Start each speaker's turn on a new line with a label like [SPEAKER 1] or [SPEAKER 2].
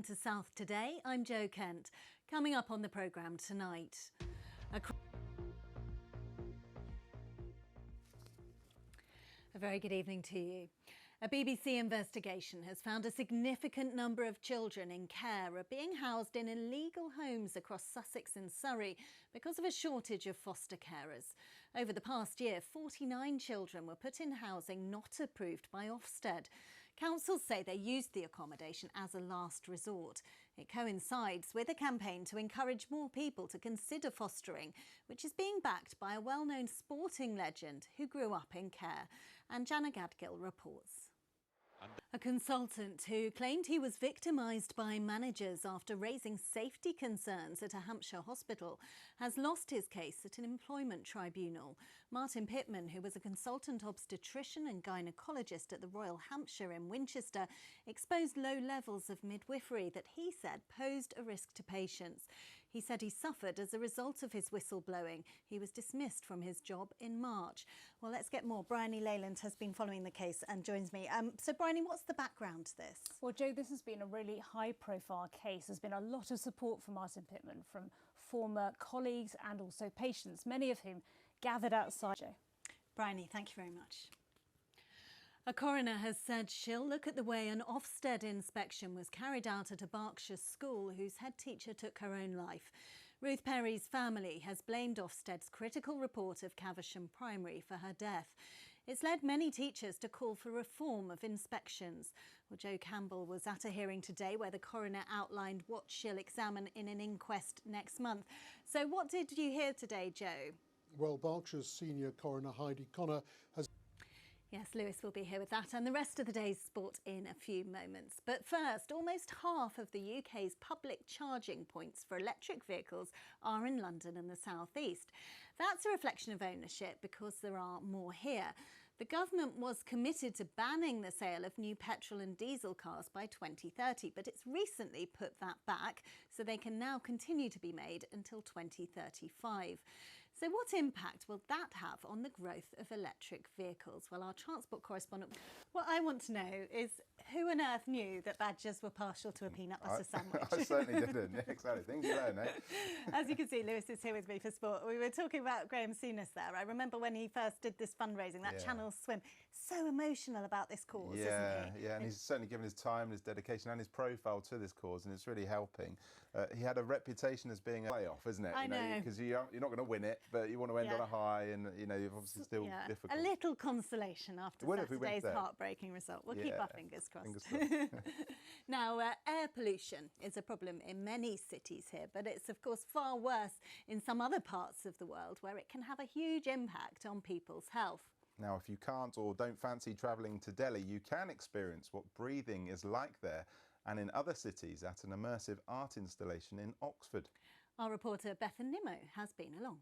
[SPEAKER 1] to South Today. I'm Jo Kent. Coming up on the programme tonight. A very good evening to you. A BBC investigation has found a significant number of children in care are being housed in illegal homes across Sussex and Surrey because of a shortage of foster carers. Over the past year, 49 children were put in housing not approved by Ofsted. Councils say they used the accommodation as a last resort. It coincides with a campaign to encourage more people to consider fostering, which is being backed by a well-known sporting legend who grew up in care. And Jana Gadgil reports. A consultant who claimed he was victimised by managers after raising safety concerns at a Hampshire hospital has lost his case at an employment tribunal. Martin Pittman, who was a consultant obstetrician and gynaecologist at the Royal Hampshire in Winchester, exposed low levels of midwifery that he said posed a risk to patients. He said he suffered as a result of his whistleblowing. He was dismissed from his job in March. Well, let's get more. Bryony Leyland has been following the case and joins me. So, Bryony, what's the background to this?
[SPEAKER 2] Well, Jo, this has been a really high-profile case. There's been a lot of support for Martin Pittman from former colleagues and also patients, many of whom gathered outside. Jo.
[SPEAKER 1] Bryony, thank you very much. A coroner has said she'll look at the way an Ofsted inspection was carried out at a Berkshire school whose head teacher took her own life. Ruth Perry's family has blamed Ofsted's critical report of Caversham Primary for her death. It's led many teachers to call for reform of inspections. Well, Jo Campbell was at a hearing today where the coroner outlined what she'll examine in an inquest next month. So what did you hear today, Jo?
[SPEAKER 3] Well, Berkshire's senior coroner Heidi Connor has...
[SPEAKER 1] Yes, Lewis will be here with that and the rest of the day's sport in a few moments. But first, almost half of the UK's public charging points for electric vehicles are in London and the South East. That's a reflection of ownership because there are more here. The government was committed to banning the sale of new petrol and diesel cars by 2030, but it's recently put that back so they can now continue to be made until 2035. So what impact will that have on the growth of electric vehicles? Well, our transport correspondent, what I want to know is who on earth knew that badgers were partial to a peanut butter sandwich?
[SPEAKER 4] I certainly didn't. Yeah, exactly. Things you learn, eh?
[SPEAKER 1] As you can see, Lewis is here with me for sport. We were talking about Graham Souness there. I remember when he first did this fundraising, that Channel Swim. So emotional about this cause, isn't he?
[SPEAKER 4] Yeah, and he's certainly given his time and his dedication and his profile to this cause, and it's really helping. He had a reputation as being a playoff, isn't it?
[SPEAKER 1] I know.
[SPEAKER 4] Because you're not going to win it, but you want to end on a high, and you're obviously still difficult.
[SPEAKER 1] A little consolation after Saturday's heartbreaking result. We'll keep our fingers crossed. Now, air pollution is a problem in many cities here, but it's of course far worse in some other parts of the world where it can have a huge impact on people's health.
[SPEAKER 4] Now, if you can't or don't fancy travelling to Delhi, you can experience what breathing is like there and in other cities at an immersive art installation in Oxford.
[SPEAKER 1] Our reporter Bethan Nimmo has been along.